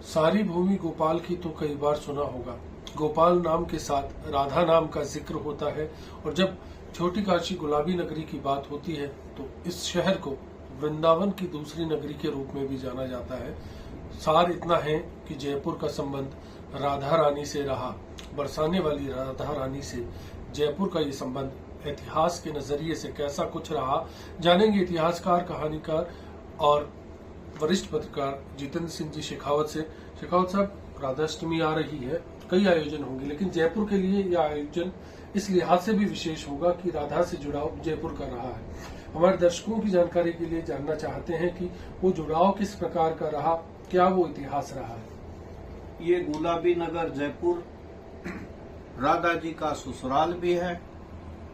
सारी भूमि गोपाल की तो कई बार सुना होगा। गोपाल नाम के साथ राधा नाम का जिक्र होता है और जब छोटी काशी गुलाबी नगरी की बात होती है तो इस शहर को वृंदावन की दूसरी नगरी के रूप में भी जाना जाता है। सार इतना है कि जयपुर का संबंध राधा रानी से रहा। बरसाने वाली राधा रानी से जयपुर का ये संबंध इतिहास के नजरिए से कैसा कुछ रहा, जानेंगे इतिहासकार, कहानीकार और वरिष्ठ पत्रकार जितेंद्र सिंह जी शेखावत से। शेखावत साहब, राधाष्टमी आ रही है, कई आयोजन होंगे, लेकिन जयपुर के लिए यह आयोजन इस लिहाज से भी विशेष होगा कि राधा से जुड़ाव जयपुर का रहा है। हमारे दर्शकों की जानकारी के लिए जानना चाहते हैं कि वो जुड़ाव किस प्रकार का रहा, क्या वो इतिहास रहा है। ये गुलाबी नगर जयपुर राधा जी का ससुराल भी है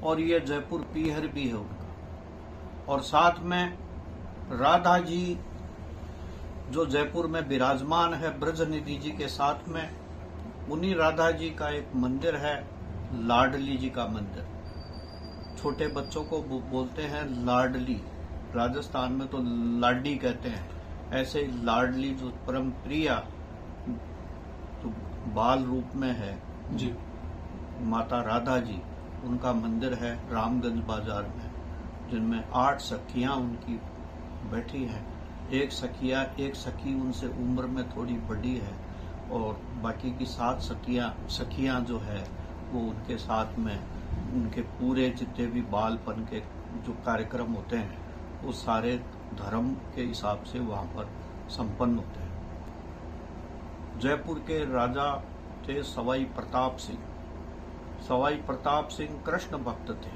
और ये जयपुर पीहर भी है उनका। और साथ में राधा जी जो जयपुर में विराजमान है ब्रज निधि जी के साथ में, उन्हीं राधा जी का एक मंदिर है, लाडली जी का मंदिर। छोटे बच्चों को बोलते हैं लाडली, राजस्थान में तो लाडी कहते हैं। ऐसे लाडली जो परम प्रिया तो बाल रूप में है जी, माता राधा जी, उनका मंदिर है रामगंज बाजार में, जिनमें 8 सखियां उनकी बैठी हैं। एक सखी उनसे उम्र में थोड़ी बड़ी है और बाकी की 7 सखियां जो है वो उनके साथ में, उनके पूरे जितने भी बालपन के जो कार्यक्रम होते हैं वो सारे धर्म के हिसाब से वहां पर संपन्न होते हैं। जयपुर के राजा थे सवाई प्रताप सिंह। सवाई प्रताप सिंह कृष्ण भक्त थे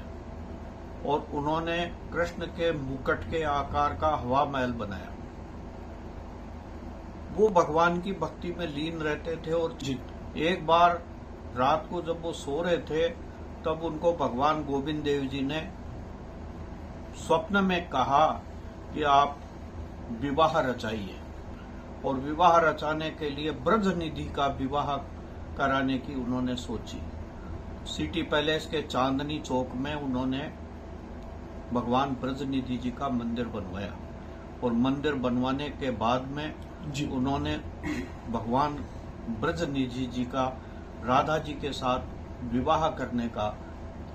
और उन्होंने कृष्ण के मुकुट के आकार का हवा महल बनाया। वो भगवान की भक्ति में लीन रहते थे और एक बार रात को जब वो सो रहे थे तब उनको भगवान गोविंद देव जी ने स्वप्न में कहा कि आप विवाह रचाइए। और विवाह रचाने के लिए ब्रज निधि का विवाह कराने की उन्होंने सोची। सिटी पैलेस के चांदनी चौक में उन्होंने भगवान ब्रज निधि जी का मंदिर बनवाया और मंदिर बनवाने के बाद में उन्होंने भगवान ब्रज निधि जी का राधा जी के साथ विवाह करने का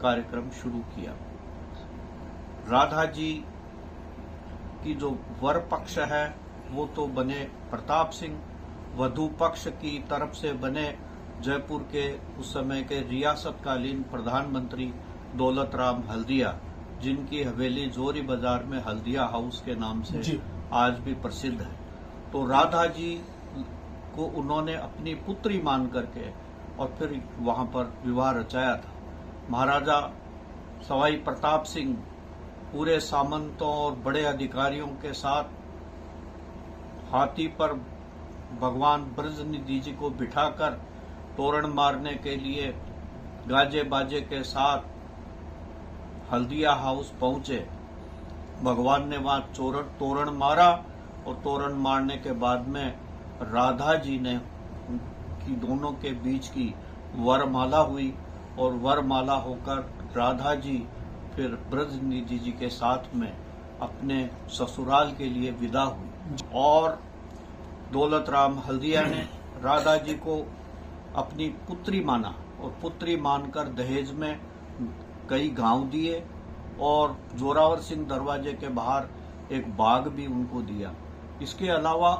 कार्यक्रम शुरू किया। राधा जी की जो वर पक्ष है वो तो बने प्रताप सिंह, वधु पक्ष की तरफ से बने जयपुर के उस समय के रियासतकालीन प्रधानमंत्री दौलत राम हल्दिया, जिनकी हवेली जोरी बाजार में हल्दिया हाउस के नाम से आज भी प्रसिद्ध है। तो राधा जी को उन्होंने अपनी पुत्री मान करके और फिर वहां पर विवाह रचाया था। महाराजा सवाई प्रताप सिंह पूरे सामंतों और बड़े अधिकारियों के साथ हाथी पर भगवान ब्रज निधि जी को बिठाकर तोरण मारने के लिए गाजे बाजे के साथ हल्दिया हाउस पहुंचे। भगवान ने वहां तोरण मारा और तोरण मारने के बाद में राधा जी ने की दोनों के बीच की वरमाला हुई और वरमाला होकर राधा जी फिर ब्रज निधि जी के साथ में अपने ससुराल के लिए विदा हुई। और दौलत राम हल्दिया ने राधा जी को अपनी पुत्री माना और पुत्री मानकर दहेज में कई गांव दिए और जोरावर सिंह दरवाजे के बाहर एक बाग भी उनको दिया। इसके अलावा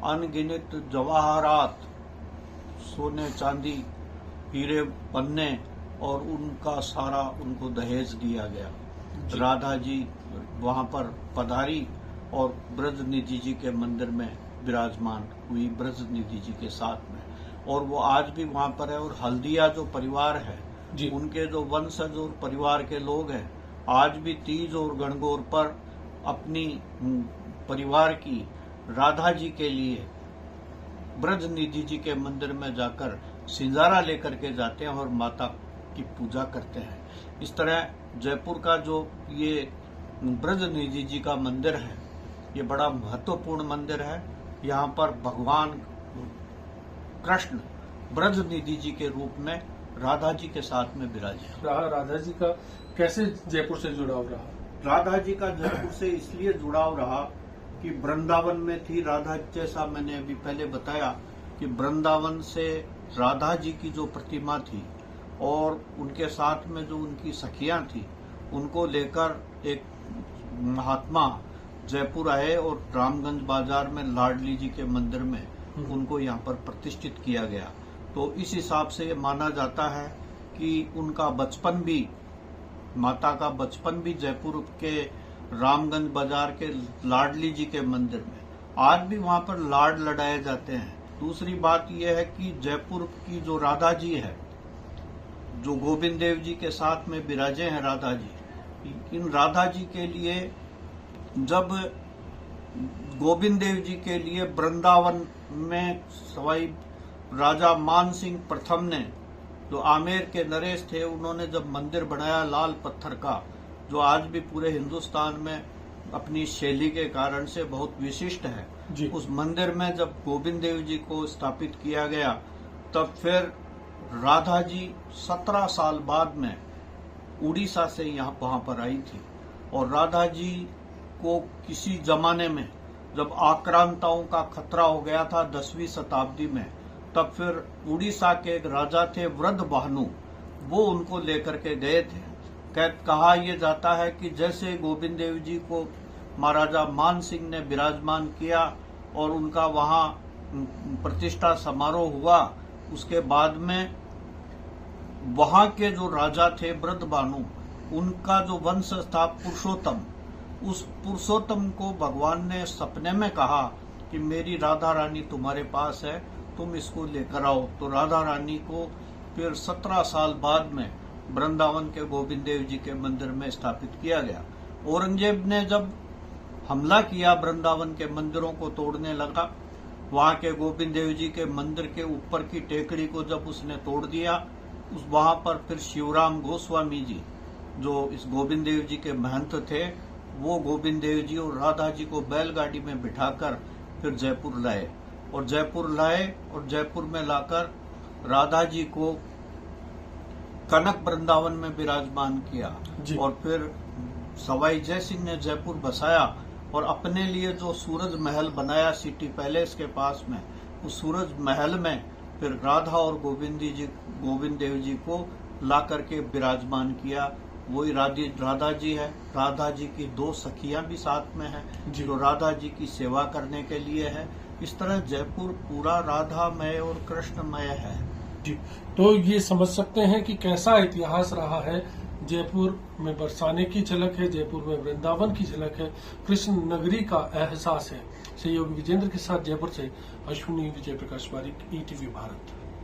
अनगिनत जवाहरात, सोने चांदी, हीरे पन्ने और उनका सारा उनको दहेज दिया गया। राधा जी वहां पर पधारी और ब्रज निधि जी के मंदिर में विराजमान हुई ब्रज निधि जी के साथ में, और वो आज भी वहां पर है। और हल्दिया जो परिवार है उनके जो वंशज और परिवार के लोग हैं आज भी तीज और गणगौर पर अपनी परिवार की राधा जी के लिए ब्रज निधि जी के मंदिर में जाकर सिंजारा लेकर के जाते हैं और माता की पूजा करते हैं। इस तरह जयपुर का जो ये ब्रज निधि जी का मंदिर है ये बड़ा महत्वपूर्ण मंदिर है। यहाँ पर भगवान कृष्ण ब्रज निधि जी के रूप में राधा जी के साथ में विराजे। राधा जी का कैसे जयपुर से जुड़ाव रहा? राधा जी का जयपुर से इसलिए जुड़ाव रहा कि वृंदावन में थी राधा, जैसा मैंने अभी पहले बताया कि वृंदावन से राधा जी की जो प्रतिमा थी और उनके साथ में जो उनकी सखियां थी, उनको लेकर एक महात्मा जयपुर आए और रामगंज बाजार में लाडली जी के मंदिर में उनको यहाँ पर प्रतिष्ठित किया गया। तो इस हिसाब से ये माना जाता है कि उनका बचपन भी, माता का बचपन भी जयपुर के रामगंज बाजार के लाडली जी के मंदिर में, आज भी वहाँ पर लाड लड़ाए जाते हैं। दूसरी बात यह है कि जयपुर की जो राधा जी है, जो गोविंद देव जी के साथ में विराजे हैं राधा जी, इन राधा जी के लिए जब गोविंद देव जी के लिए वृंदावन में सवाई राजा मान सिंह प्रथम ने, जो आमेर के नरेश थे, उन्होंने जब मंदिर बनाया लाल पत्थर का, जो आज भी पूरे हिंदुस्तान में अपनी शैली के कारण से बहुत विशिष्ट है, उस मंदिर में जब गोविंद देव जी को स्थापित किया गया, तब फिर राधा जी 17 साल बाद में उड़ीसा से वहां पर आई थी। और राधा जी को किसी जमाने में जब आक्रांताओं का खतरा हो गया था 10वीं शताब्दी में, तब फिर उड़ीसा के एक राजा थे वृद्धभानु, वो उनको लेकर के गए थे। कहा यह जाता है कि जैसे गोविंद देव जी को महाराजा मान सिंह ने विराजमान किया और उनका वहां प्रतिष्ठा समारोह हुआ, उसके बाद में वहां के जो राजा थे वृद्धभानु, उनका जो वंश था पुरुषोत्तम, उस पुरुषोत्तम को भगवान ने सपने में कहा कि मेरी राधा रानी तुम्हारे पास है, तुम इसको लेकर आओ। तो राधा रानी को फिर 17 साल बाद में वृंदावन के गोविंद देव जी के मंदिर में स्थापित किया गया। औरंगजेब ने जब हमला किया, वृंदावन के मंदिरों को तोड़ने लगा, वहां के गोविंद देव जी के मंदिर के ऊपर की टेकड़ी को जब उसने तोड़ दिया, वहां पर फिर शिवराम गोस्वामी जी, जो इस गोविंद देव जी के महंत थे, वो गोविंद देव जी और राधा जी को बैलगाड़ी में बिठाकर फिर जयपुर लाए और जयपुर में लाकर राधा जी को कनक वृंदावन में विराजमान किया। और फिर सवाई जय सिंह ने जयपुर बसाया और अपने लिए जो सूरज महल बनाया सिटी पैलेस के पास में, उस सूरज महल में फिर राधा और गोविंद देव जी को ला करके विराजमान किया। वही राधा जी है। राधा जी की 2 सखियां भी साथ में हैं, जो राधा जी की सेवा करने के लिए है। इस तरह जयपुर पूरा राधामय और कृष्णमय है। जी, तो ये समझ सकते हैं कि कैसा इतिहास रहा है। जयपुर में बरसाने की झलक है, जयपुर में वृंदावन की झलक है, कृष्ण नगरी का एहसास है। सहयोगी विजेंद्र के साथ जयपुर से अश्विनी विजय प्रकाश बारिक, ETV भारत।